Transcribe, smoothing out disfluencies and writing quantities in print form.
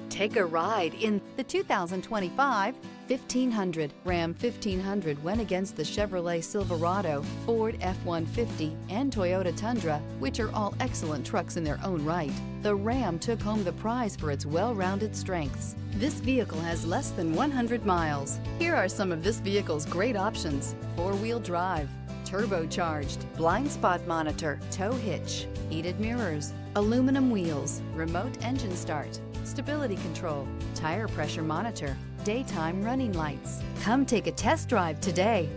Take a ride in the 2025 1500. Ram 1500 went against the Chevrolet Silverado, Ford F-150, and Toyota Tundra, which are all excellent trucks in their own right. The Ram took home the prize for its well-rounded strengths. This vehicle has less than 100 miles. Here are some of this vehicle's great options: four-wheel drive, turbocharged, blind spot monitor, tow hitch, heated mirrors, aluminum wheels, remote engine start, stability control, tire pressure monitor, daytime running lights. Come take a test drive today.